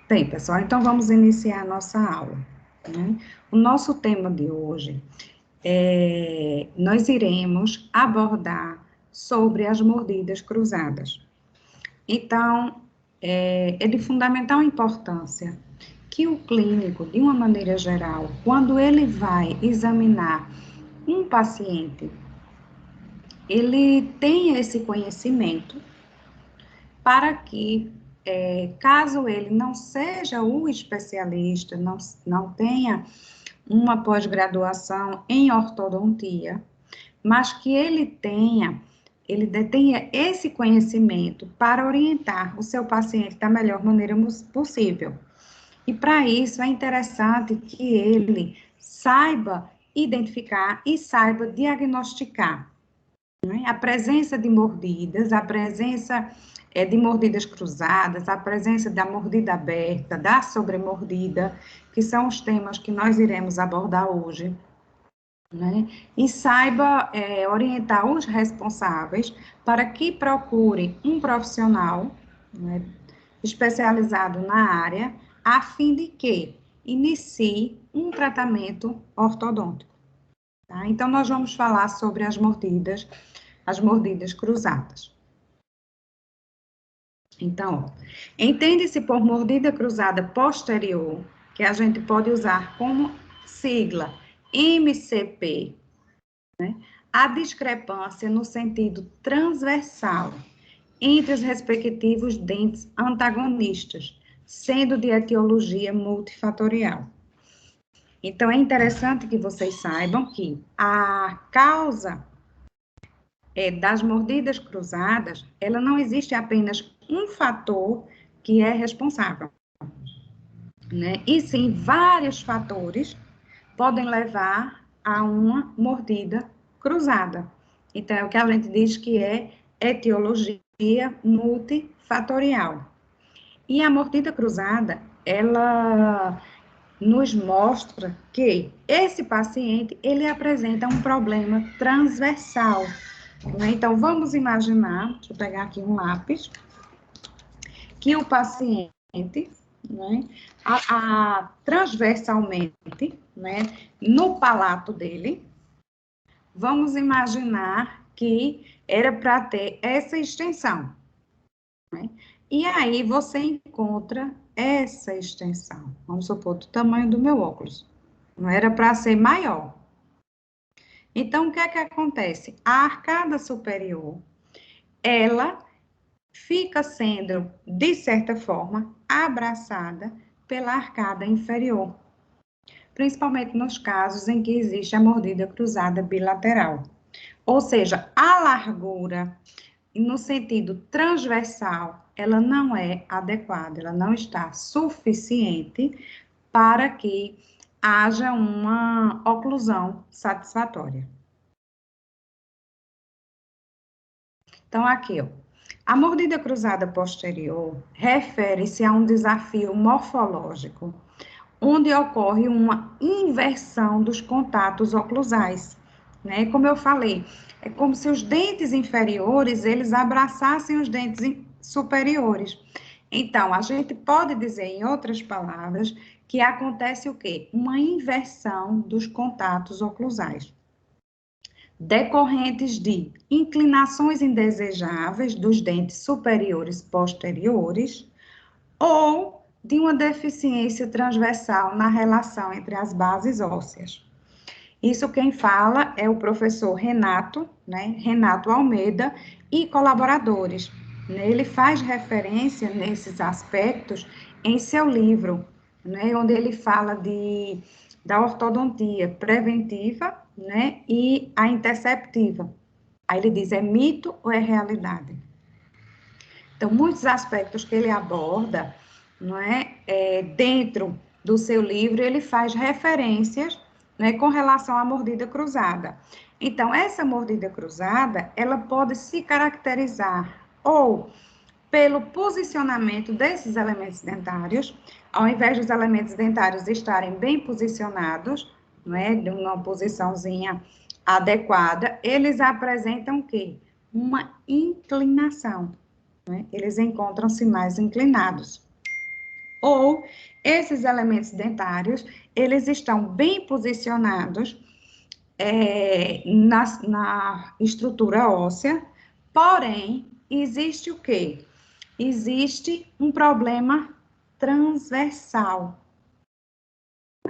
Bem, pessoal, então vamos iniciar a nossa aula, né? O nosso tema de hoje nós iremos abordar sobre as mordidas cruzadas. Então, é de fundamental importância que o clínico, de uma maneira geral, quando ele vai examinar um paciente, ele tenha esse conhecimento para que, caso ele não seja o especialista, não tenha uma pós-graduação em ortodontia, mas que ele detenha esse conhecimento para orientar o seu paciente da melhor maneira possível. E para isso é interessante que ele saiba identificar e saiba diagnosticar, né? A presença de mordidas, a presença de mordidas cruzadas, a presença da mordida aberta, da sobremordida, que são os temas que nós iremos abordar hoje, né? E saiba orientar os responsáveis para que procurem um profissional, né, especializado na área, a fim de que inicie um tratamento ortodôntico. Tá? Então, nós vamos falar sobre as mordidas cruzadas. Então, entende-se por mordida cruzada posterior, que a gente pode usar como sigla MCP, né? A discrepância no sentido transversal entre os respectivos dentes antagonistas, sendo de etiologia multifatorial. Então, é interessante que vocês saibam que a causa das mordidas cruzadas, ela não existe apenas um fator que é responsável, né? E sim, vários fatores podem levar a uma mordida cruzada. Então, é o que a gente diz que é etiologia multifatorial. E a mordida cruzada, ela nos mostra que esse paciente, ele apresenta um problema transversal, né? Então, vamos imaginar, deixa eu pegar aqui um lápis, que o paciente, né, transversalmente, né, no palato dele, vamos imaginar que era para ter essa extensão, né? E aí você encontra essa extensão, vamos supor, do tamanho do meu óculos. Não era para ser maior. Então, o que é que acontece? A arcada superior, ela fica sendo, de certa forma, abraçada pela arcada inferior, principalmente nos casos em que existe a mordida cruzada bilateral. Ou seja, a largura, no sentido transversal, ela não é adequada, ela não está suficiente para que haja uma oclusão satisfatória. Então, aqui, ó, a mordida cruzada posterior refere-se a um desafio morfológico, onde ocorre uma inversão dos contatos oclusais, né? Como eu falei, é como se os dentes inferiores, eles abraçassem os dentes superiores. Então, a gente pode dizer, em outras palavras, que acontece o quê? Uma inversão dos contatos oclusais, decorrentes de inclinações indesejáveis dos dentes superiores posteriores ou de uma deficiência transversal na relação entre as bases ósseas. Isso quem fala é o professor Renato, né, Renato Almeida e colaboradores. Ele faz referência nesses aspectos em seu livro, né, onde ele fala da ortodontia preventiva, né, e a interceptiva. Aí ele diz, é mito ou é realidade? Então, muitos aspectos que ele aborda, não é, dentro do seu livro, ele faz referências, né, com relação à mordida cruzada. Então, essa mordida cruzada, ela pode se caracterizar ou pelo posicionamento desses elementos dentários, ao invés dos elementos dentários estarem bem posicionados, não é, de uma posiçãozinha adequada, eles apresentam o quê? Uma inclinação, né? Eles encontram-se mais inclinados. ou esses elementos dentários, eles estão bem posicionados na estrutura óssea, porém, existe o quê? Existe um problema transversal.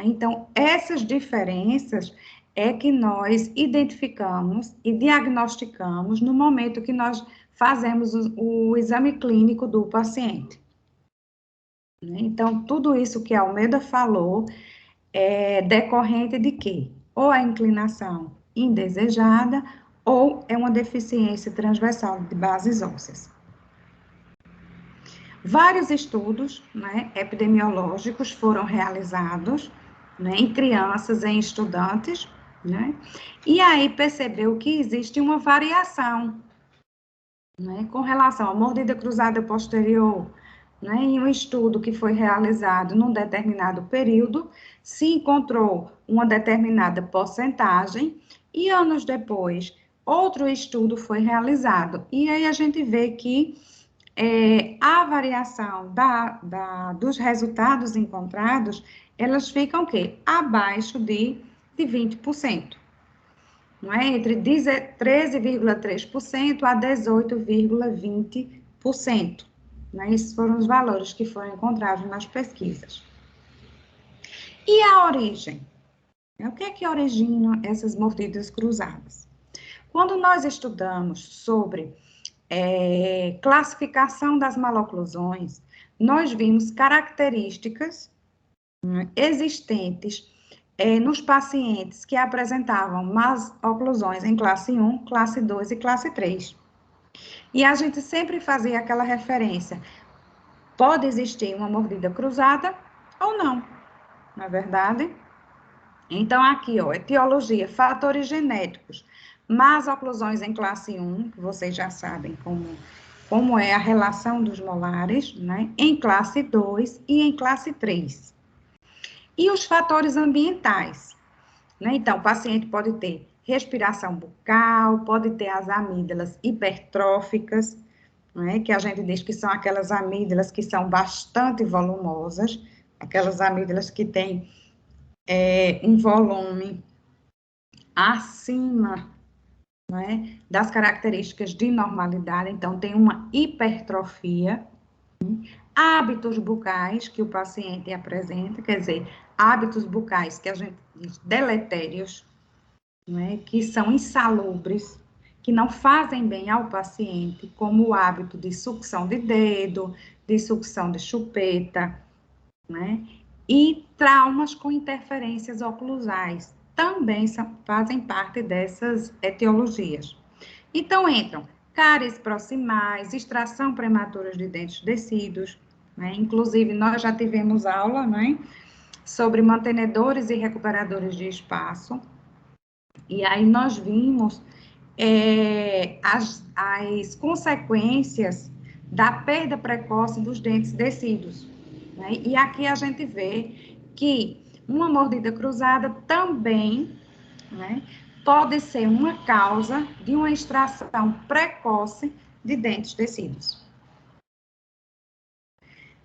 Então, essas diferenças é que nós identificamos e diagnosticamos no momento que nós fazemos o exame clínico do paciente. Então, tudo isso que a Almeida falou é decorrente de quê? Ou a inclinação indesejada, ou é uma deficiência transversal de bases ósseas. Vários estudos, epidemiológicos foram realizados, em crianças, em estudantes, e aí percebeu que existe uma variação, com relação à mordida cruzada posterior, em um estudo que foi realizado num determinado período, se encontrou uma determinada porcentagem, e anos depois, outro estudo foi realizado, e aí a gente vê que a variação dos resultados encontrados, elas ficam o quê? Abaixo de 20%. Entre 13,3% a 18,20%. Esses foram os valores que foram encontrados nas pesquisas. E a origem? O que é que origina essas mordidas cruzadas? Quando nós estudamos sobre classificação das maloclusões, nós vimos características existentes nos pacientes que apresentavam maloclusões em classe 1, classe 2 e classe 3. E a gente sempre fazia aquela referência, pode existir uma mordida cruzada ou não, não é verdade? Então, aqui, etiologia, fatores genéticos, maloclusões em classe 1, que vocês já sabem como é a relação dos molares, em classe 2 e em classe 3. E os fatores ambientais, Então, o paciente pode ter respiração bucal, pode ter as amígdalas hipertróficas, que a gente diz que são aquelas amígdalas que são bastante volumosas, aquelas amígdalas que têm um volume acima das características de normalidade, então tem uma hipertrofia, hábitos bucais que o paciente apresenta, quer dizer, hábitos bucais que a gente diz deletérios, que são insalubres, que não fazem bem ao paciente, como o hábito de sucção de dedo, de sucção de chupeta, e traumas com interferências oclusais, também fazem parte dessas etiologias. Então, entram cáries proximais, extração prematura de dentes descidos, inclusive nós já tivemos aula, sobre mantenedores e recuperadores de espaço, e aí nós vimos as consequências da perda precoce dos dentes descidos. E aqui a gente vê que uma mordida cruzada também pode ser uma causa de uma extração precoce de dentes descidos.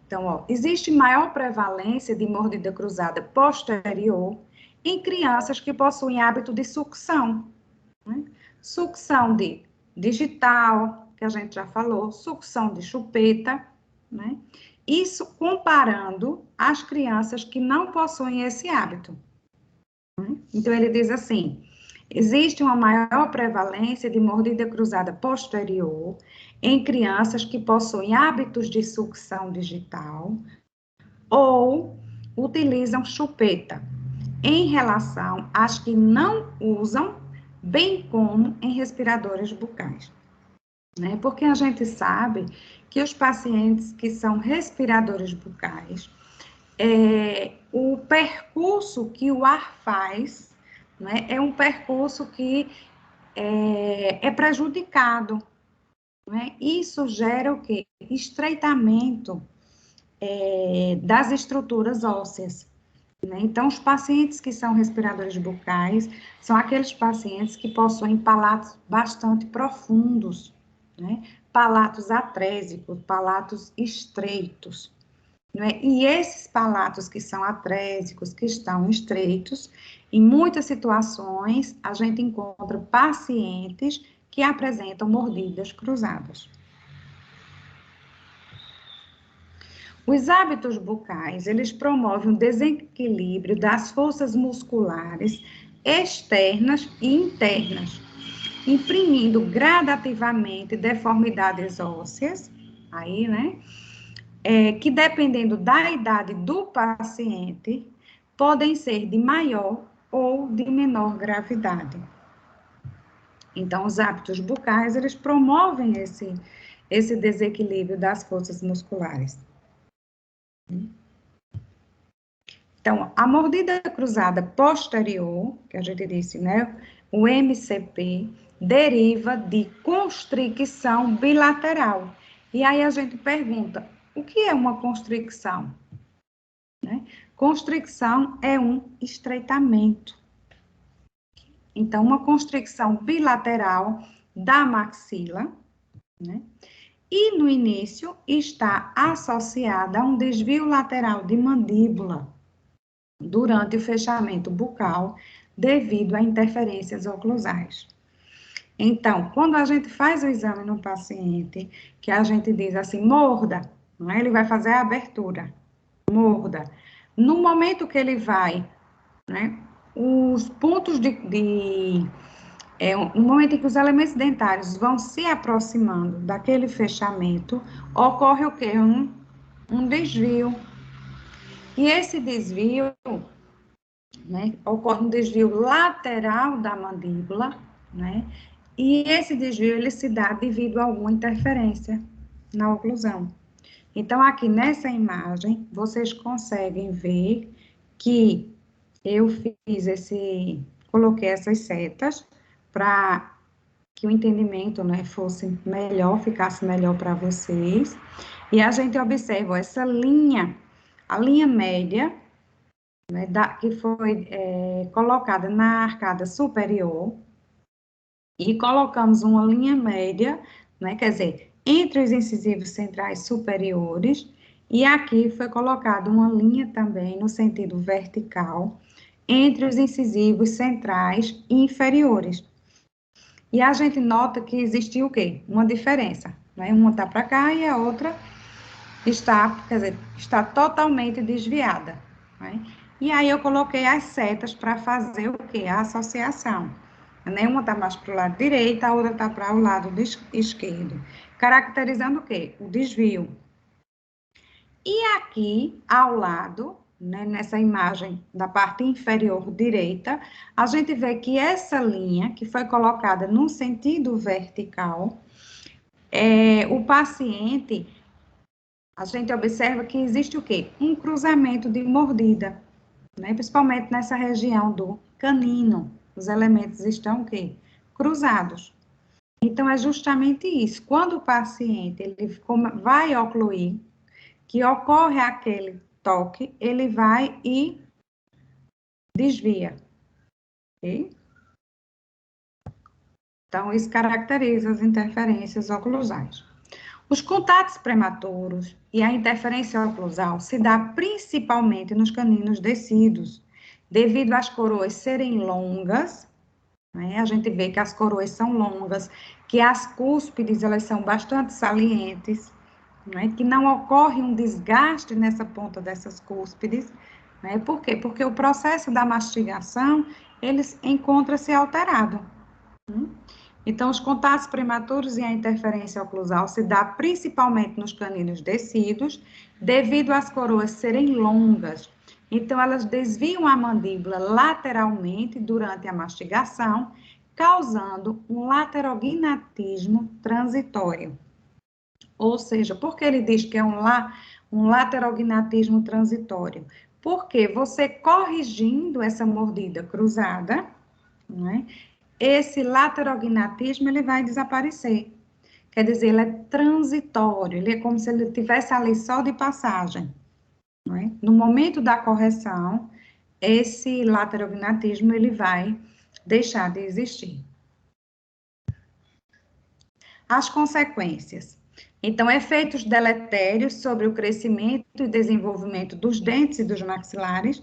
Então, existe maior prevalência de mordida cruzada posterior em crianças que possuem hábito de sucção. Sucção de digital, que a gente já falou, sucção de chupeta, Isso comparando as crianças que não possuem esse hábito. Então, ele diz assim, existe uma maior prevalência de mordida cruzada posterior em crianças que possuem hábitos de sucção digital ou utilizam chupeta, em relação às que não usam, bem como em respiradores bucais. Porque a gente sabe que os pacientes que são respiradores bucais, o percurso que o ar faz, é um percurso que é prejudicado. Isso gera o quê? Estreitamento das estruturas ósseas. Então, os pacientes que são respiradores bucais são aqueles pacientes que possuem palatos bastante profundos, palatos atrésicos, palatos estreitos. não é? E esses palatos que são atrésicos, que estão estreitos, em muitas situações, a gente encontra pacientes que apresentam mordidas cruzadas. Os hábitos bucais, eles promovem um desequilíbrio das forças musculares externas e internas, imprimindo gradativamente deformidades ósseas, aí, né? Que dependendo da idade do paciente, podem ser de maior ou de menor gravidade. Então, os hábitos bucais, eles promovem esse desequilíbrio das forças musculares. Então, a mordida cruzada posterior, que a gente disse, né? O MCP, deriva de constricção bilateral. E aí a gente pergunta, o que é uma constricção? Né? Constricção é um estreitamento. Então, uma constricção bilateral da maxila, né? E no início está associada a um desvio lateral de mandíbula durante o fechamento bucal devido a interferências oclusais. Então, quando a gente faz o exame no paciente, que a gente diz assim, morda, não é? Ele vai fazer a abertura, morda. No momento que ele vai, né, os pontos no momento em que os elementos dentários vão se aproximando daquele fechamento, ocorre o quê? Um desvio. E esse desvio, né, ocorre um desvio lateral da mandíbula, né? E esse desvio, ele se dá devido a alguma interferência na oclusão. Então, aqui nessa imagem, vocês conseguem ver que eu coloquei essas setas para que o entendimento, né, fosse melhor, ficasse melhor para vocês. E a gente observa essa linha, a linha média, né, que foi colocada na arcada superior, e colocamos uma linha média, né, quer dizer, entre os incisivos centrais superiores, e aqui foi colocada uma linha também no sentido vertical, entre os incisivos centrais e inferiores. E a gente nota que existiu o quê? Uma diferença, né? Uma está para cá e a outra está, quer dizer, está totalmente desviada, né? E aí eu coloquei as setas para fazer o quê? A associação. Né? Uma está mais para o lado direito, a outra está para o lado esquerdo. Caracterizando o quê? O desvio. E aqui, ao lado, né, nessa imagem da parte inferior direita, a gente vê que essa linha, que foi colocada no sentido vertical, o paciente, a gente observa que existe o quê? Um cruzamento de mordida, né, principalmente nessa região do canino. Os elementos estão o quê? Cruzados. Então, é justamente isso. Quando o paciente ele vai ocluir, que ocorre aquele toque, ele vai e desvia. Okay? Então, isso caracteriza as interferências oclusais. Os contatos prematuros e a interferência oclusal se dá principalmente nos caninos descidos, devido às coroas serem longas, né? A gente vê que as coroas são longas, que as cúspides elas são bastante salientes, né? Que não ocorre um desgaste nessa ponta dessas cúspides, né? Por quê? Porque o processo da mastigação ele encontra-se alterado. Então, os contatos prematuros e a interferência oclusal se dá principalmente nos caninos descidos, devido às coroas serem longas. Então, elas desviam a mandíbula lateralmente durante a mastigação, causando um laterognatismo transitório. Ou seja, por que ele diz que é um laterognatismo transitório? Porque você corrigindo essa mordida cruzada, né, esse laterognatismo ele vai desaparecer. Quer dizer, ele é transitório, ele é como se ele estivesse ali só de passagem. Não é? No momento da correção, esse laterognatismo ele vai deixar de existir. As consequências. Então, efeitos deletérios sobre o crescimento e desenvolvimento dos dentes e dos maxilares.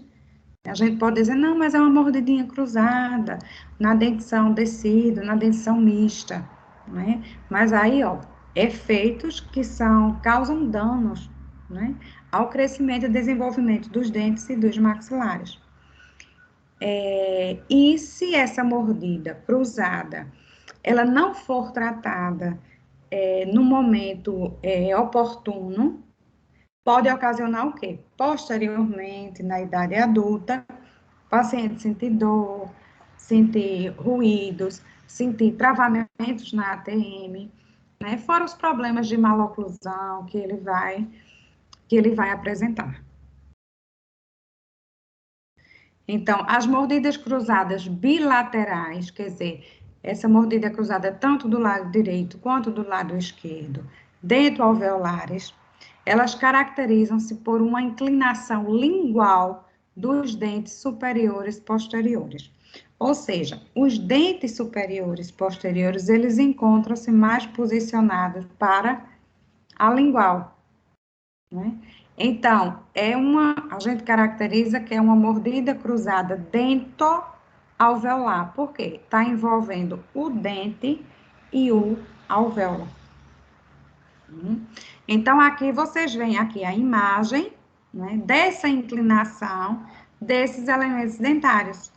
A gente pode dizer, não, mas é uma mordidinha cruzada, na dentição descida, na dentição mista, né? Mas aí, ó, efeitos que causam danos, né, ao crescimento e desenvolvimento dos dentes e dos maxilares. E se essa mordida cruzada, ela não for tratada no momento oportuno, pode ocasionar o quê? Posteriormente, na idade adulta, o paciente sentir dor, sentir ruídos, sentir travamentos na ATM, né? Fora os problemas de maloclusão que ele vai apresentar. Então, as mordidas cruzadas bilaterais, quer dizer, essa mordida cruzada tanto do lado direito quanto do lado esquerdo, dentro alveolares, elas caracterizam-se por uma inclinação lingual dos dentes superiores posteriores. Ou seja, os dentes superiores posteriores, eles encontram-se mais posicionados para a lingual, né? Então, a gente caracteriza que é uma mordida cruzada dento-alveolar. Por quê? Está envolvendo o dente e o alvéolo. Então, aqui vocês veem aqui a imagem, né, dessa inclinação desses elementos dentários,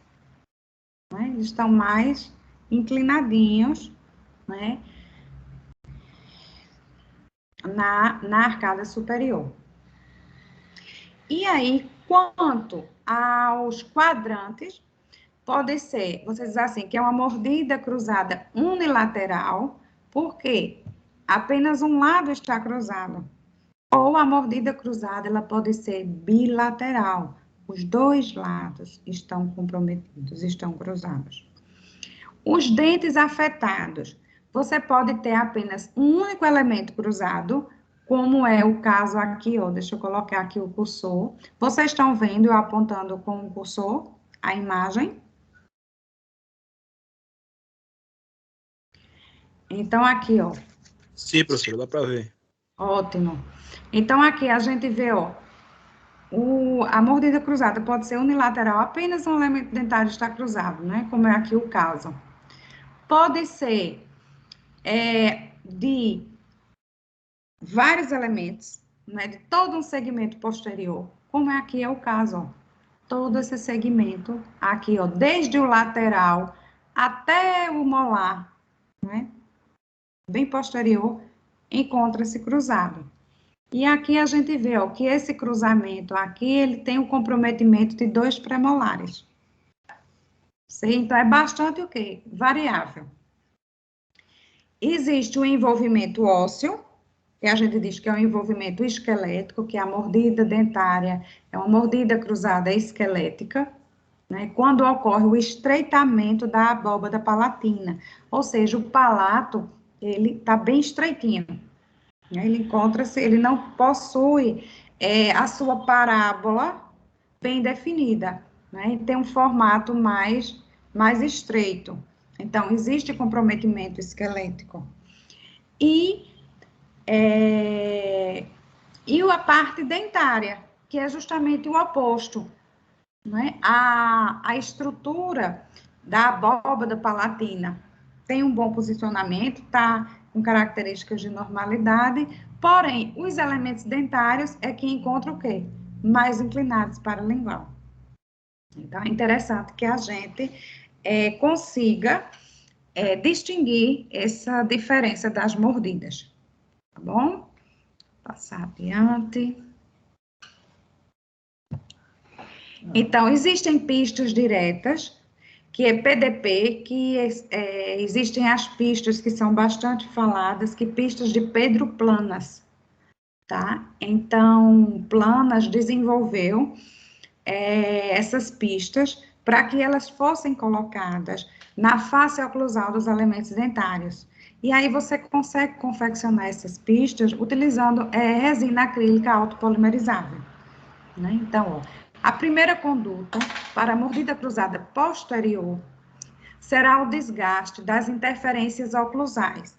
né? Eles estão mais inclinadinhos, né, na arcada superior. E aí, quanto aos quadrantes, pode ser, vocês dizem assim, que é uma mordida cruzada unilateral, porque apenas um lado está cruzado. Ou a mordida cruzada, ela pode ser bilateral. Os dois lados estão comprometidos, estão cruzados. Os dentes afetados, você pode ter apenas um único elemento cruzado, como é o caso aqui, ó, deixa eu colocar aqui o cursor. Vocês estão vendo eu apontando com o cursor a imagem? Então, aqui, ó. Sim, professora, dá para ver. Ótimo. Então, aqui a gente vê, ó, a mordida cruzada pode ser unilateral, apenas um elemento dentário está cruzado, né? Como é aqui o caso. Pode ser de vários elementos, né, de todo um segmento posterior, como aqui é o caso, ó, todo esse segmento aqui, ó, desde o lateral até o molar, né, bem posterior, encontra-se cruzado. E aqui a gente vê, ó, que esse cruzamento aqui, ele tem um comprometimento de 2 premolares. Então, é bastante o quê? Variável. Existe o envolvimento ósseo, que a gente diz que é um envolvimento esquelético, que é a mordida dentária, é uma mordida cruzada esquelética, né? Quando ocorre o estreitamento da abóbada palatina, ou seja, o palato, ele está bem estreitinho, né? Ele não possui a sua parábola bem definida, né? Tem um formato mais estreito. Então, existe comprometimento esquelético. E a parte dentária, que é justamente o oposto, né? A estrutura da abóbada palatina tem um bom posicionamento, tá com características de normalidade, porém, os elementos dentários é que encontram o quê? Mais inclinados para o lingual. Então, é interessante que a gente consiga distinguir essa diferença das mordidas, tá bom? Passar adiante. Então, existem pistas diretas, que é PDP, que existem as pistas que são bastante faladas, que pistas de Pedro Planas, tá? Então, Planas desenvolveu essas pistas para que elas fossem colocadas na face oclusal dos elementos dentários. E aí você consegue confeccionar essas pistas utilizando resina acrílica autopolimerizável, né? Então, ó, a primeira conduta para a mordida cruzada posterior será o desgaste das interferências oclusais.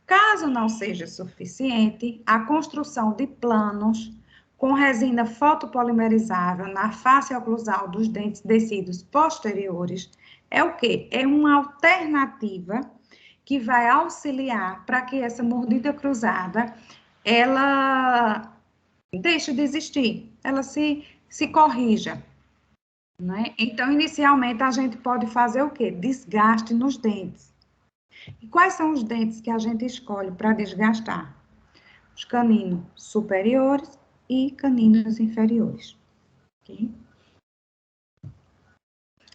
Caso não seja suficiente, a construção de planos com resina fotopolimerizável na face oclusal dos dentes descidos posteriores é o quê? É uma alternativa que vai auxiliar para que essa mordida cruzada, ela deixe de existir, ela se corrija, né? Então, inicialmente, a gente pode fazer o quê? Desgaste nos dentes. E quais são os dentes que a gente escolhe para desgastar? Os caninos superiores e caninos inferiores. Okay?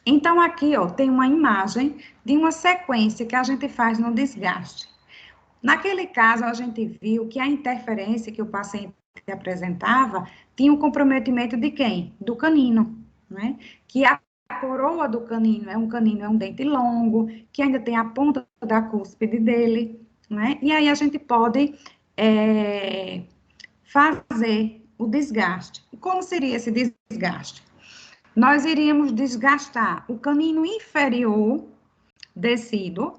Então, aqui, ó, tem uma imagem de uma sequência que a gente faz no desgaste. Naquele caso, a gente viu que a interferência que o paciente apresentava tinha um comprometimento de quem? Do canino, né? Que a coroa do canino é um dente longo, que ainda tem a ponta da cúspide dele, né? E aí a gente pode fazer o desgaste. E como seria esse desgaste? Nós iríamos desgastar o canino inferior descido,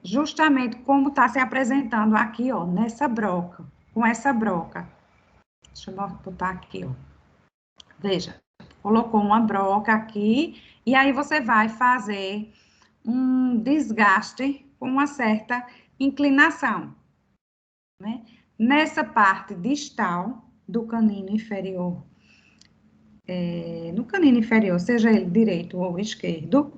justamente como está se apresentando aqui, ó, nessa broca, com essa broca. Deixa eu botar aqui, ó. Veja, colocou uma broca aqui, e aí você vai fazer um desgaste com uma certa inclinação, né? Nessa parte distal do canino inferior, no canino inferior, seja ele direito ou esquerdo,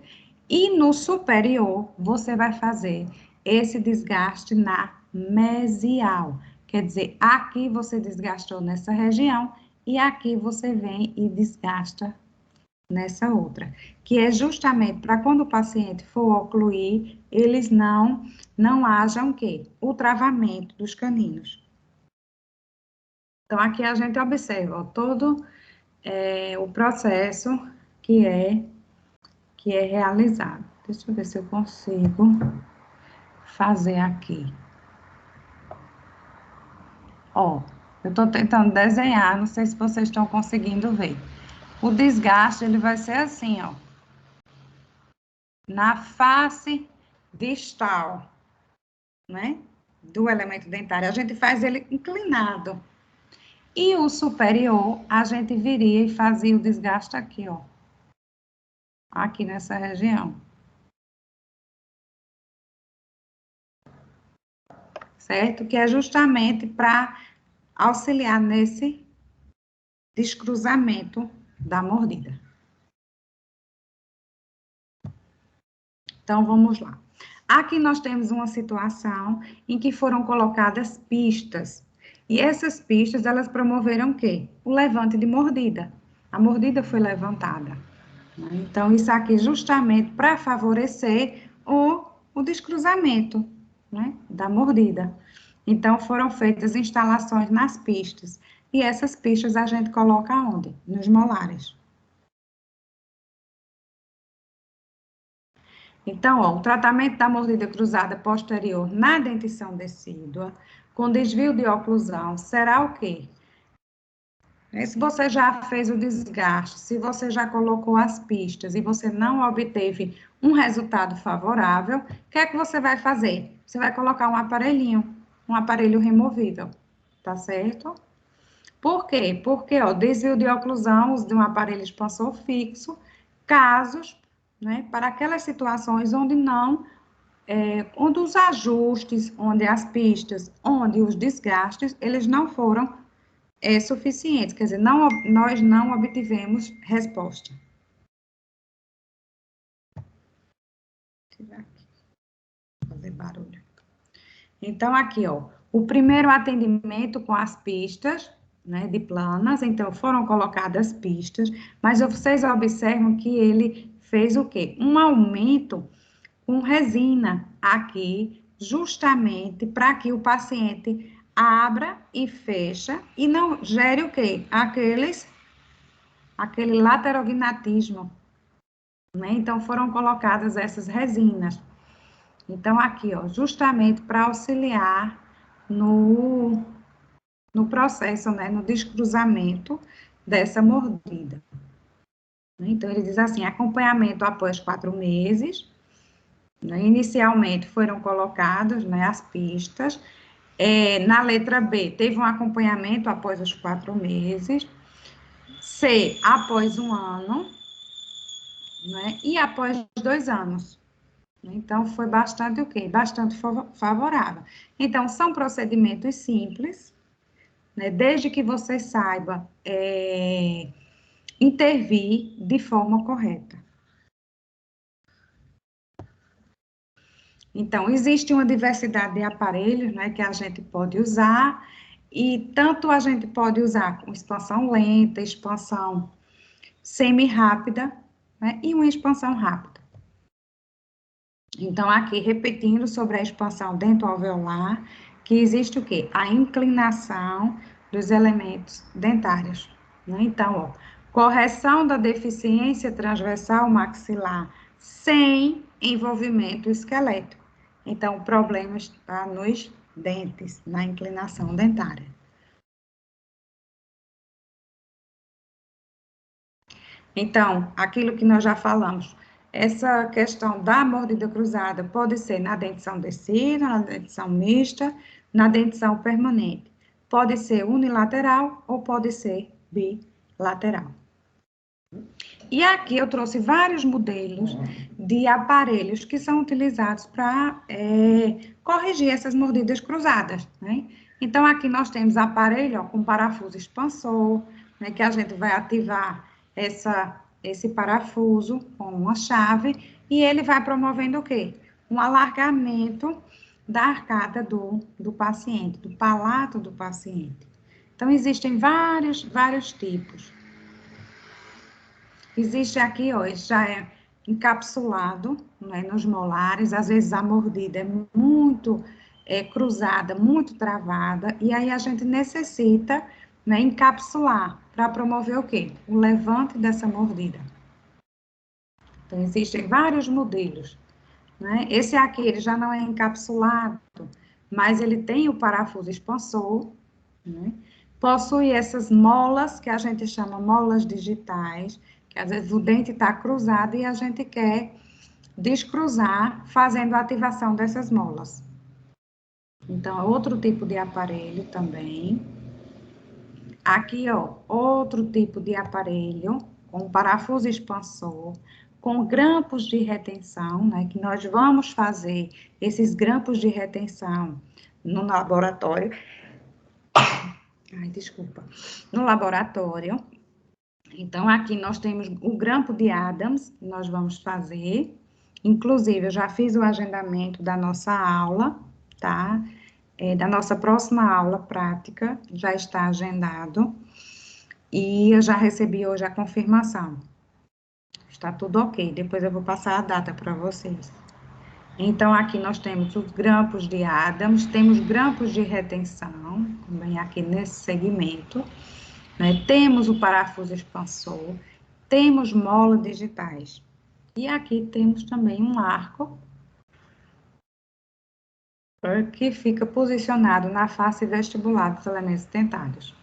e no superior, você vai fazer esse desgaste na mesial. Quer dizer, aqui você desgastou nessa região e aqui você vem e desgasta nessa outra. Que é justamente para quando o paciente for ocluir, eles não hajam o quê? O travamento dos caninos. Então, aqui a gente observa ó, todo o processo que é realizado. Deixa eu ver se eu consigo fazer aqui. Ó, eu estou tentando desenhar, não sei se vocês estão conseguindo ver. O desgaste, ele vai ser assim, ó. Na face distal, né? Do elemento dentário, a gente faz ele inclinado. E o superior, a gente viria e fazia o desgaste aqui, ó. Aqui nessa região. Certo? Que é justamente para auxiliar nesse descruzamento da mordida. Então, vamos lá. Aqui nós temos uma situação em que foram colocadas pistas. E essas pistas, elas promoveram o quê? O levante de mordida. A mordida foi levantada. Então, isso aqui justamente para favorecer o descruzamento, né, da mordida. Então, foram feitas instalações nas pistas. E essas pistas a gente coloca onde? Nos molares. Então, ó, o tratamento da mordida cruzada posterior na dentição decídua, com desvio de oclusão, será o quê? Se você já fez o desgaste, se você já colocou as pistas e você não obteve um resultado favorável, o que é que você vai fazer? Você vai colocar um aparelhinho, um aparelho removível, tá certo? Por quê? Porque, ó, desvio de oclusão, uso de um aparelho expansor fixo, casos, né, para aquelas situações onde onde os ajustes, onde as pistas, onde os desgastes, eles não foram suficientes, quer dizer, nós não obtivemos resposta. Vou tirar aqui, fazer barulho. Então, aqui, ó, o primeiro atendimento com as pistas, né, de planas, então foram colocadas pistas, mas vocês observam que ele fez o quê? Um aumento com resina aqui, justamente para que o paciente abra e fecha e não gere o quê? Aquele laterognatismo, né? Então, foram colocadas essas resinas. Então, aqui, ó, justamente para auxiliar no processo, né, no descruzamento dessa mordida. Então, ele diz assim, acompanhamento após 4 meses, Inicialmente foram colocadas, né, as pistas. Na letra B, teve um acompanhamento após os 4 meses. C, após 1 ano, né, e após 2 anos. Então, foi bastante o quê? Bastante favorável. Então, são procedimentos simples, né, desde que você saiba intervir de forma correta. Então, existe uma diversidade de aparelhos, né, que a gente pode usar, e tanto a gente pode usar com expansão lenta, expansão semi-rápida, né, e uma expansão rápida. Então, aqui, repetindo sobre a expansão dentoalveolar, que existe o quê? A inclinação dos elementos dentários, né? Então, ó, correção da deficiência transversal maxilar sem envolvimento esquelético. Então, o problema está nos dentes, na inclinação dentária. Então, aquilo que nós já falamos, essa questão da mordida cruzada pode ser na dentição descida, na dentição mista, na dentição permanente. Pode ser unilateral ou pode ser bilateral. E aqui eu trouxe vários modelos de aparelhos que são utilizados para corrigir essas mordidas cruzadas, né? Então, aqui nós temos aparelho ó, com parafuso expansor, né, que a gente vai ativar esse parafuso com uma chave e ele vai promovendo o quê? Um alargamento da arcada do paciente, do palato do paciente. Então, existem vários tipos. Existe aqui, ó, já é encapsulado, né, nos molares, às vezes a mordida é muito cruzada, muito travada, e aí a gente necessita, né, encapsular para promover o quê? O levante dessa mordida. Então, existem vários modelos, né? Esse aqui, ele já não é encapsulado, mas ele tem o parafuso expansor, né? Possui essas molas, que a gente chama molas digitais, que às vezes o dente está cruzado e a gente quer descruzar fazendo a ativação dessas molas. Então, é outro tipo de aparelho também. Aqui, ó, outro tipo de aparelho com parafuso expansor, com grampos de retenção, né, que nós vamos fazer esses grampos de retenção no laboratório. Ai, desculpa. No laboratório. Então, aqui nós temos o grampo de Adams, que nós vamos fazer. Inclusive, eu já fiz o agendamento da nossa aula, tá? Da nossa próxima aula prática, já está agendado. E eu já recebi hoje a confirmação. Está tudo ok. Depois eu vou passar a data para vocês. Então, aqui nós temos os grampos de Adams, temos grampos de retenção, também aqui nesse segmento. Né? Temos o parafuso expansor, temos molas digitais. E aqui temos também um arco que fica posicionado na face vestibular dos elementos dentários.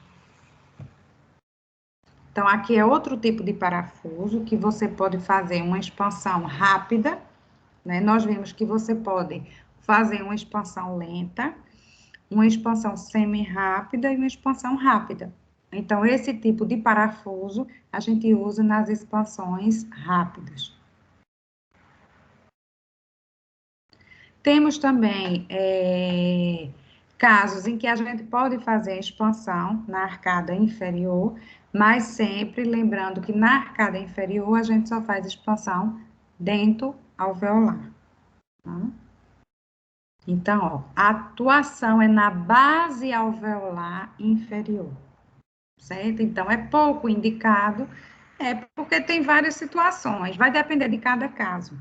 Então, aqui é outro tipo de parafuso que você pode fazer uma expansão rápida, né? Nós vimos que você pode fazer uma expansão lenta, uma expansão semi-rápida e uma expansão rápida. Então, esse tipo de parafuso a gente usa nas expansões rápidas. Temos também casos em que a gente pode fazer a expansão na arcada inferior, mas sempre lembrando que na arcada inferior a gente só faz expansão dentoalveolar. Tá? Então, ó, a atuação é na base alveolar inferior, certo? Então, é pouco indicado, porque tem várias situações, vai depender de cada caso,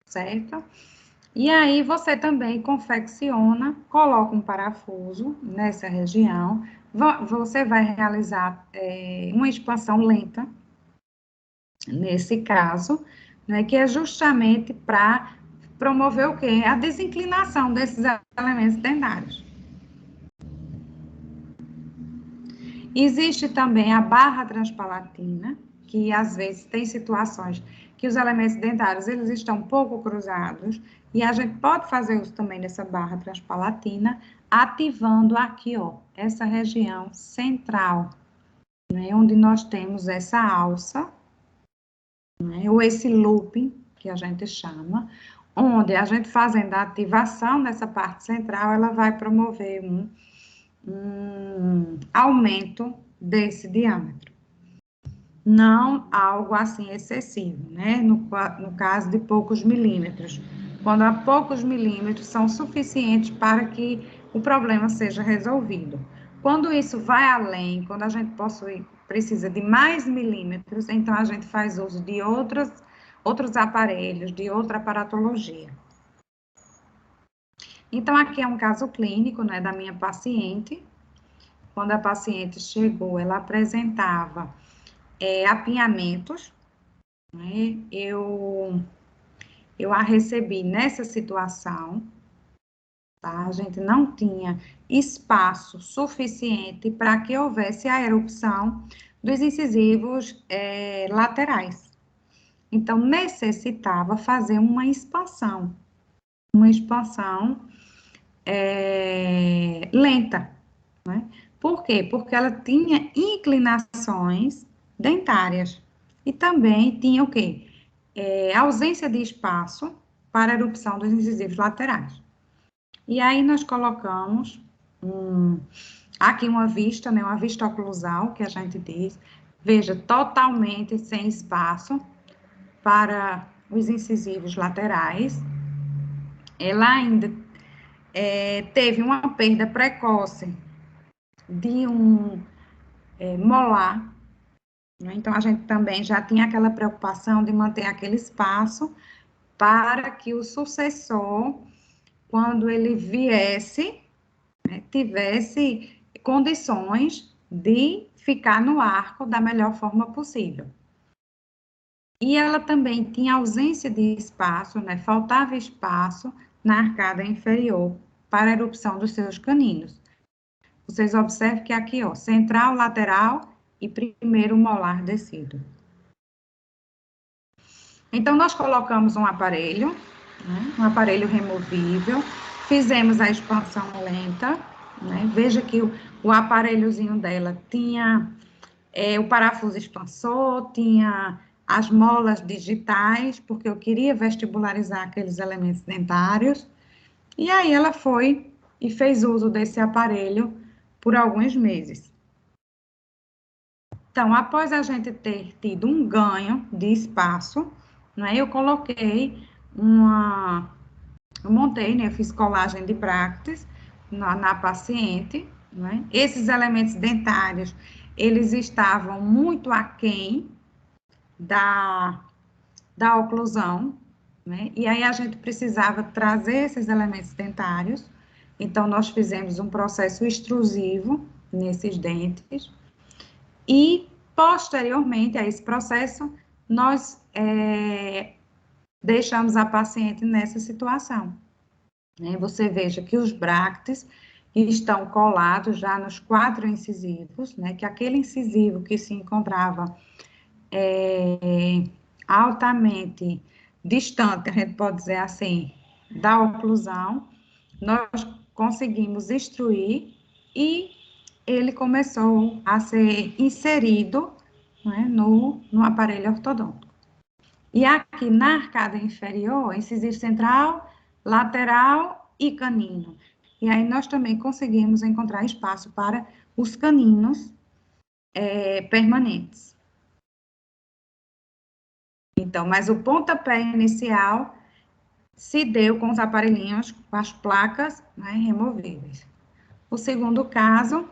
certo? E aí, você também confecciona, coloca um parafuso nessa região, você vai realizar uma expansão lenta, nesse caso, né, que é justamente para promover o quê? A desinclinação desses elementos dentários. Existe também a barra transpalatina, que às vezes tem situações que os elementos dentários, eles estão um pouco cruzados, e a gente pode fazer uso também dessa barra transpalatina, ativando aqui, ó, essa região central, né, onde nós temos essa alça, né, ou esse looping, que a gente chama, onde a gente fazendo a ativação nessa parte central, ela vai promover um aumento desse diâmetro. Não algo assim excessivo, né? No caso de poucos milímetros. Quando há poucos milímetros são suficientes para que o problema seja resolvido. Quando isso vai além, quando a gente precisa de mais milímetros, então a gente faz uso de outros aparelhos, de outra aparatologia. Então, aqui é um caso clínico, né, da minha paciente. Quando a paciente chegou, ela apresentava apinhamentos, né? Eu a recebi nessa situação, tá? A gente não tinha espaço suficiente para que houvesse a erupção dos incisivos laterais. Então, necessitava fazer uma expansão lenta, né? Por quê? Porque ela tinha inclinações dentárias e também tinha o quê? Ausência de espaço para a erupção dos incisivos laterais. E aí nós colocamos aqui uma vista, né? Uma vista oclusal, que a gente diz, veja, totalmente sem espaço para os incisivos laterais. Ela ainda teve uma perda precoce de um molar, né? Então, a gente também já tinha aquela preocupação de manter aquele espaço para que o sucessor, quando ele viesse, né, tivesse condições de ficar no arco da melhor forma possível. E ela também tinha ausência de espaço, né? Faltava espaço na arcada inferior para a erupção dos seus caninos. Vocês observam que aqui, ó, central, lateral e primeiro molar descido. Então, nós colocamos um aparelho, né, um aparelho removível, fizemos a expansão lenta, né, veja que o aparelhozinho dela tinha o parafuso expansor, tinha as molas digitais, porque eu queria vestibularizar aqueles elementos dentários, e aí ela foi e fez uso desse aparelho por alguns meses. Então, após a gente ter tido um ganho de espaço, né, eu montei, né, eu fiz colagem de bractes na paciente, né, esses elementos dentários, eles estavam muito aquém da oclusão, né, e aí a gente precisava trazer esses elementos dentários, então nós fizemos um processo extrusivo nesses dentes, e, posteriormente a esse processo, nós deixamos a paciente nessa situação. Né? Você veja que os bractes estão colados já nos 4 incisivos, né? Que aquele incisivo que se encontrava altamente distante, a gente pode dizer assim, da oclusão, nós conseguimos extruir e ele começou a ser inserido, né, no aparelho ortodôntico. E aqui na arcada inferior, incisivo central, lateral e canino. E aí nós também conseguimos encontrar espaço para os caninos permanentes. Então, mas o pontapé inicial se deu com os aparelhinhos, com as placas, né, removíveis. O segundo caso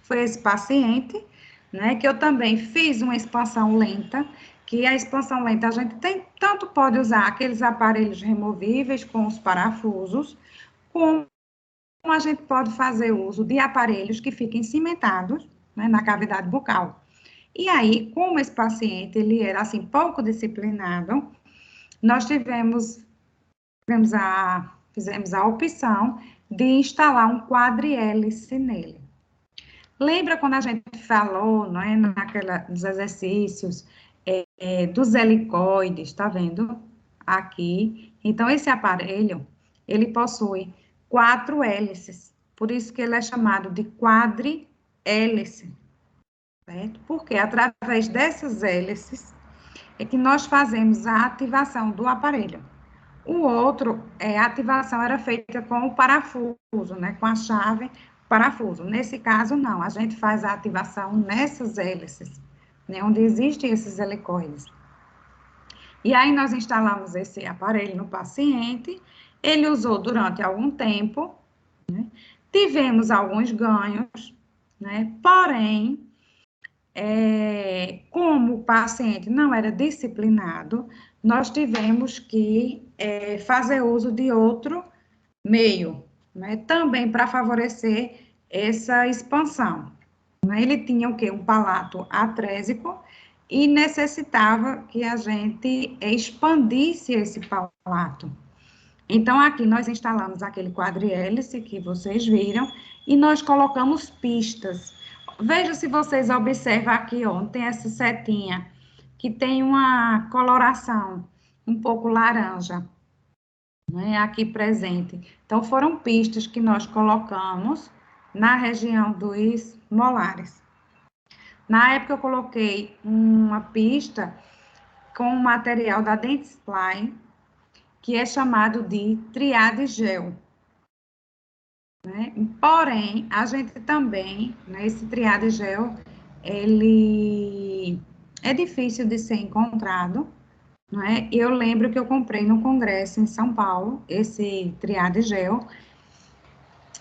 foi esse paciente, né, que eu também fiz uma expansão lenta, que a expansão lenta a gente tanto pode usar aqueles aparelhos removíveis com os parafusos, como a gente pode fazer uso de aparelhos que fiquem cimentados, né, na cavidade bucal. E aí, como esse paciente, ele era, assim, pouco disciplinado, nós fizemos a opção de instalar um quadrihélice nele. Lembra quando a gente falou, não é, nos exercícios, dos helicoides, tá vendo? Aqui. Então, esse aparelho, ele possui 4 hélices, por isso que ele é chamado de quadrihélice, certo? Porque através dessas hélices é que nós fazemos a ativação do aparelho. O outro, a ativação era feita com o parafuso, né? Com a chave parafuso. Nesse caso, não, a gente faz a ativação nessas hélices, né? Onde existem esses helicoides. E aí nós instalamos esse aparelho no paciente, ele usou durante algum tempo, né? Tivemos alguns ganhos, né? Porém, como o paciente não era disciplinado, nós tivemos que fazer uso de outro meio, né? Também para favorecer essa expansão. Ele tinha o quê? Um palato atrésico e necessitava que a gente expandisse esse palato. Então, aqui nós instalamos aquele quadrihélice que vocês viram e nós colocamos pistas. Veja se vocês observam aqui, ó, tem essa setinha que tem uma coloração um pouco laranja, né, aqui presente. Então, foram pistas que nós colocamos na região dos molares. Na época, eu coloquei uma pista com o material da Dentsply, que é chamado de triade gel. Né? Porém, a gente também, né, esse triade gel, ele é difícil de ser encontrado, não é? Eu lembro que eu comprei no congresso em São Paulo, esse triade gel,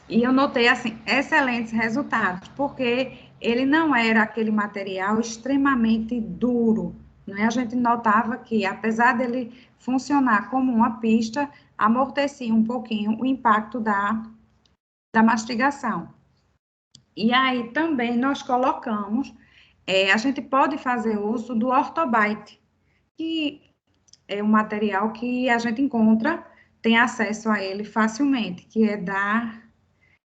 e eu notei, assim, excelentes resultados, porque ele não era aquele material extremamente duro, né? A gente notava que, apesar dele funcionar como uma pista, amortecia um pouquinho o impacto da mastigação. E aí também nós colocamos, a gente pode fazer uso do Ortobite, que é um material que a gente encontra, tem acesso a ele facilmente, que é da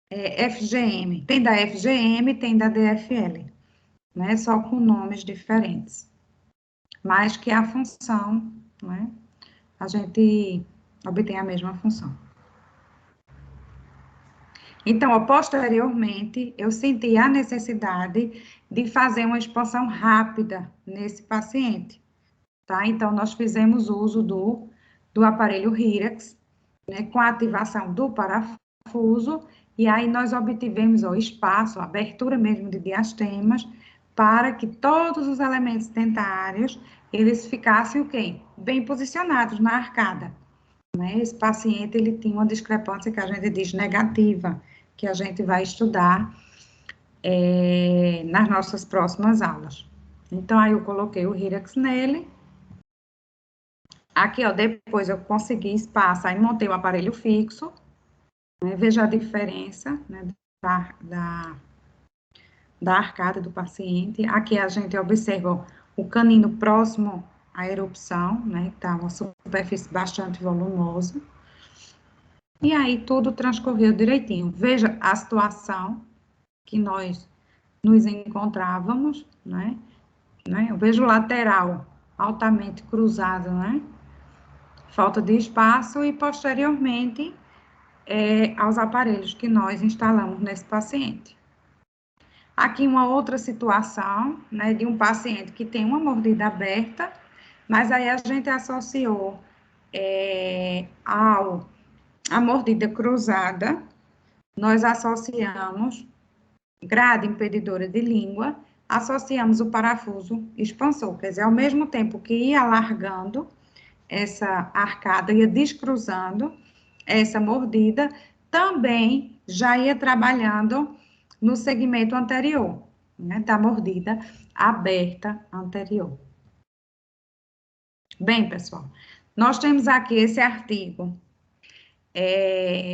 FGM. Tem da FGM, tem da DFL, né? Só com nomes diferentes. Mas que a função, né? A gente obtém a mesma função. Então, posteriormente, eu senti a necessidade de fazer uma expansão rápida nesse paciente, tá? Então, nós fizemos uso do aparelho Hirax, né, com a ativação do parafuso, e aí nós obtivemos o espaço, a abertura mesmo de diastemas, para que todos os elementos dentários, eles ficassem o quê? Bem posicionados na arcada. Né? Esse paciente, ele tinha uma discrepância que a gente diz negativa, que a gente vai estudar nas nossas próximas aulas. Então, aí eu coloquei o Hirax nele. Aqui, ó, depois eu consegui espaço, aí montei o aparelho fixo. Né? Veja a diferença, né, da arcada do paciente. Aqui a gente observa o canino próximo à erupção, né? Tá uma superfície bastante volumosa. E aí tudo transcorreu direitinho. Veja a situação que nós nos encontrávamos, né? Eu vejo o lateral altamente cruzado, né? Falta de espaço e posteriormente aos aparelhos que nós instalamos nesse paciente. Aqui uma outra situação, né, de um paciente que tem uma mordida aberta, mas aí a gente associou a mordida cruzada, nós associamos grade impedidora de língua, associamos o parafuso expansor, quer dizer, ao mesmo tempo que ia alargando essa arcada, ia descruzando essa mordida, também já ia trabalhando no segmento anterior, né, da mordida aberta anterior. Bem, pessoal, nós temos aqui esse artigo.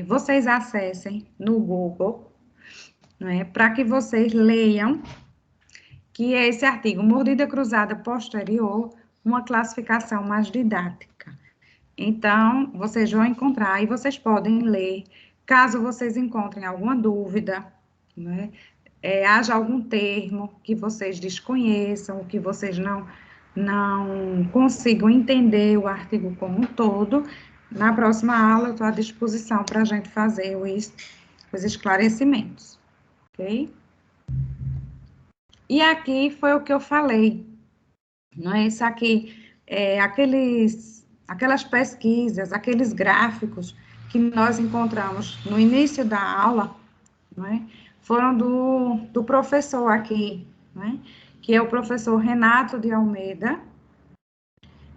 Vocês acessem no Google, né, para que vocês leiam, que é esse artigo, Mordida Cruzada Posterior, uma classificação mais didática. Então, vocês vão encontrar e vocês podem ler, caso vocês encontrem alguma dúvida, né? Haja algum termo que vocês desconheçam, que vocês não consigo entender o artigo como um todo, na próxima aula eu estou à disposição para a gente fazer os esclarecimentos, ok? E aqui foi o que eu falei, não é? Isso aqui, aquelas pesquisas, aqueles gráficos que nós encontramos no início da aula, não é? Foram do professor aqui, não é? Que é o professor Renato de Almeida,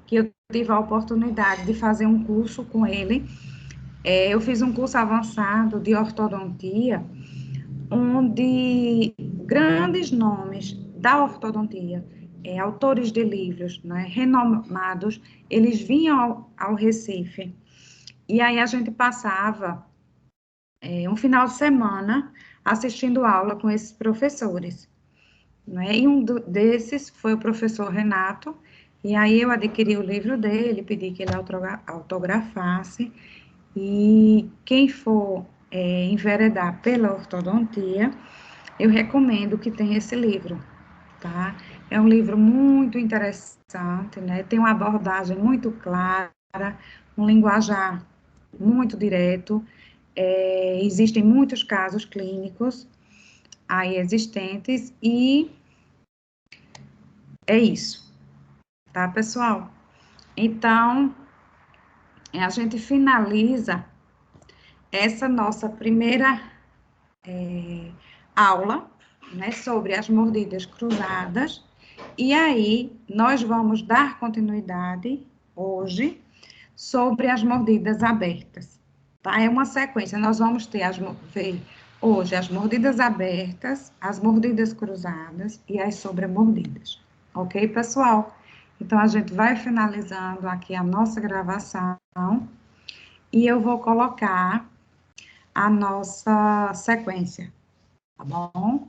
que eu tive a oportunidade de fazer um curso com ele. Eu fiz um curso avançado de ortodontia, onde grandes nomes da ortodontia, autores de livros, né, renomados, eles vinham ao Recife. E aí a gente passava um final de semana assistindo aula com esses professores. Né? E um desses foi o professor Renato, e aí eu adquiri o livro dele, pedi que ele autografasse, e quem for enveredar pela ortodontia, eu recomendo que tenha esse livro, tá? É um livro muito interessante, né? Tem uma abordagem muito clara, um linguajar muito direto, existem muitos casos clínicos aí existentes, e é isso, tá, pessoal? Então, a gente finaliza essa nossa primeira aula, né, sobre as mordidas cruzadas, e aí nós vamos dar continuidade hoje sobre as mordidas abertas, tá? É uma sequência, nós vamos ver hoje as mordidas abertas, as mordidas cruzadas e as sobремordidas, ok, pessoal? Então, a gente vai finalizando aqui a nossa gravação e eu vou colocar a nossa sequência, tá bom?